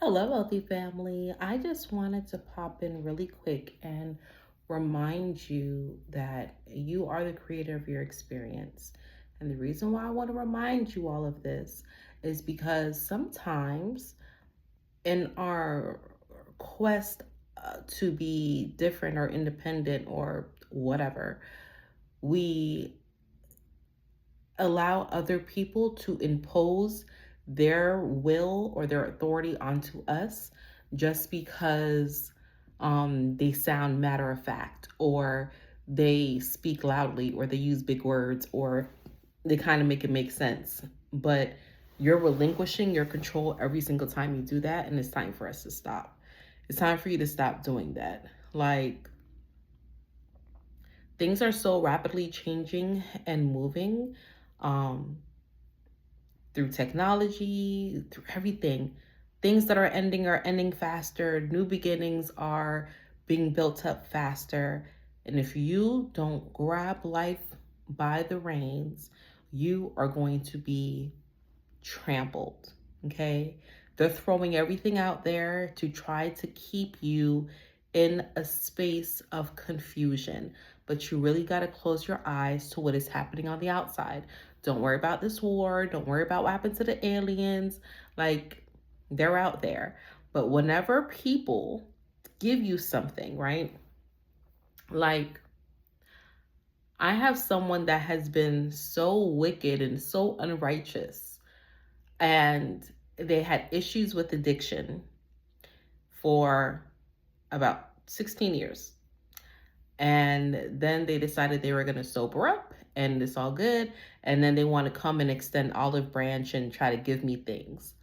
Hello, wealthy family. I just wanted to pop in really quick and remind you that you are the creator of your experience. And the reason why I want to remind you all of this is because sometimes in our quest to be different or independent or whatever, we allow other people to impose their will or their authority onto us just because they sound matter of fact or they speak loudly or they use big words or they kind of make it make sense. But you're relinquishing your control every single time you do that, and it's time for us to stop. It's time for you to stop doing that. Like, things are so rapidly changing and moving. Um, Through technology, through everything. Things that are ending faster. New beginnings are being built up faster. And if you don't grab life by the reins, you are going to be trampled. Okay? They're throwing everything out there to try to keep you in a space of confusion. But you really got to close your eyes to what is happening on the outside. Don't worry about this war. Don't worry about what happened to the aliens. Like, they're out there. But whenever people give you something, right? Like, I have someone that has been so wicked and so unrighteous, and they had issues with addiction for about 16 years. And then they decided they were going to sober up and it's all good. And then they want to come and extend olive branch and try to give me things.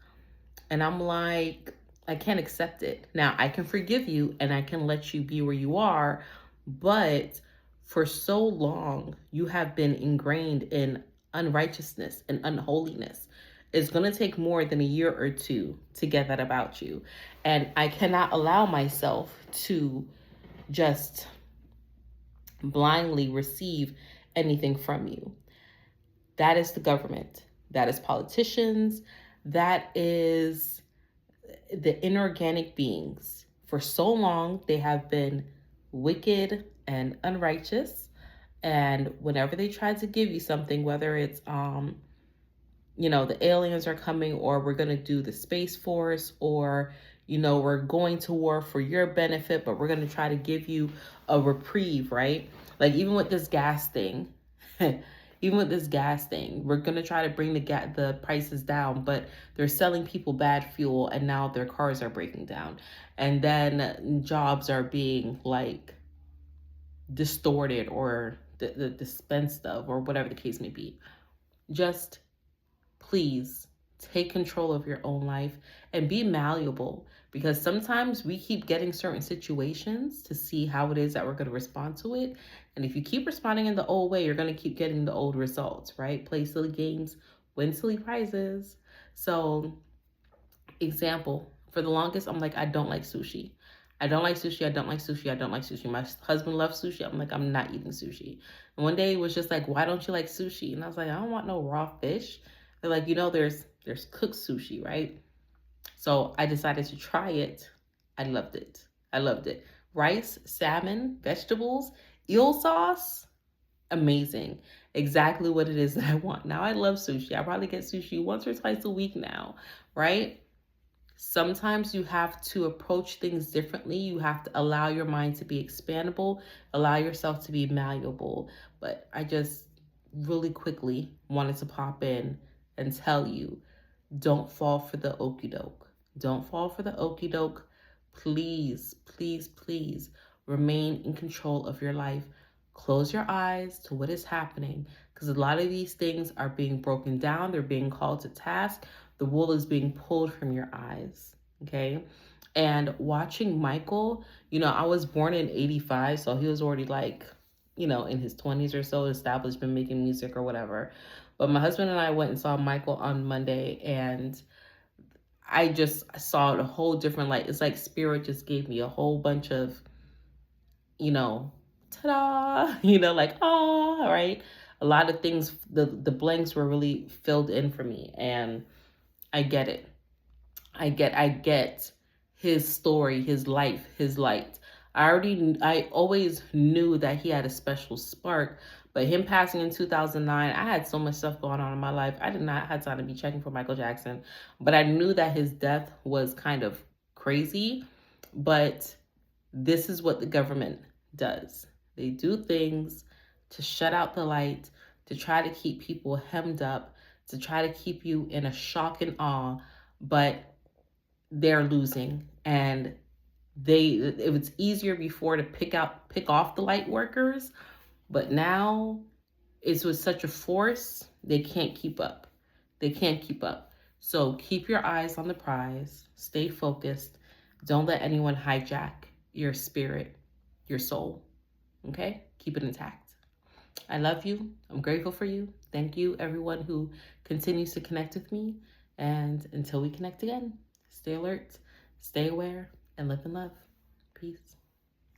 And I'm like, I can't accept it. Now, I can forgive you and I can let you be where you are. But for so long, you have been ingrained in unrighteousness and unholiness. It's going to take more than a year or two to get that about you. And I cannot allow myself to just blindly receive anything from you. That is the government. That is politicians. That is the inorganic beings. For so long, they have been wicked and unrighteous. And whenever they try to give you something, whether it's the aliens are coming, or we're going to do the Space Force, or, we're going to war for your benefit, but we're going to try to give you a reprieve, right? Like, even with this gas thing, we're going to try to bring the prices down, but they're selling people bad fuel and now their cars are breaking down. And then jobs are being like distorted or dispensed of, or whatever the case may be. Just please take control of your own life and be malleable, because sometimes we keep getting certain situations to see how it is that we're going to respond to it. And if you keep responding in the old way, you're going to keep getting the old results, right? Play silly games, win silly prizes. So, example, for the longest, I'm like, I don't like sushi. I don't like sushi. I don't like sushi. I don't like sushi. My husband loves sushi. I'm like, I'm not eating sushi. And one day it was just like, why don't you like sushi? And I was like, I don't want no raw fish. They're like, there's cooked sushi, right? So I decided to try it. I loved it. I loved it. Rice, salmon, vegetables, eel sauce, amazing. Exactly what it is that I want. Now I love sushi. I probably get sushi once or twice a week now, right? Sometimes you have to approach things differently. You have to allow your mind to be expandable, allow yourself to be malleable. But I just really quickly wanted to pop in and tell you, don't fall for the okey doke. Don't fall for the okey doke. Please, please, please remain in control of your life. Close your eyes to what is happening, because a lot of these things are being broken down. They're being called to task. The wool is being pulled from your eyes. Okay. And watching Michael, I was born in 85, so he was already like, in his 20s or so, established, been making music or whatever. But my husband and I went and saw Michael on Monday, and I just saw a whole different light. It's like spirit just gave me a whole bunch of, ta-da, like, ah, right? A lot of things, the blanks were really filled in for me, and I get it. I get his story, his life, his light. I always knew that he had a special spark, but him passing in 2009, I had so much stuff going on in my life. I did not have time to be checking for Michael Jackson, but I knew that his death was kind of crazy. But this is what the government does. They do things to shut out the light, to try to keep people hemmed up, to try to keep you in a shock and awe, but they're losing. And it was easier before to pick off the light workers, but now it's with such a force, they can't keep up. They can't keep up. So keep your eyes on the prize, stay focused. Don't let anyone hijack your spirit, your soul. Okay? Keep it intact. I love you. I'm grateful for you. Thank you, everyone who continues to connect with me. And until we connect again, stay alert, stay aware, and live in love. Peace.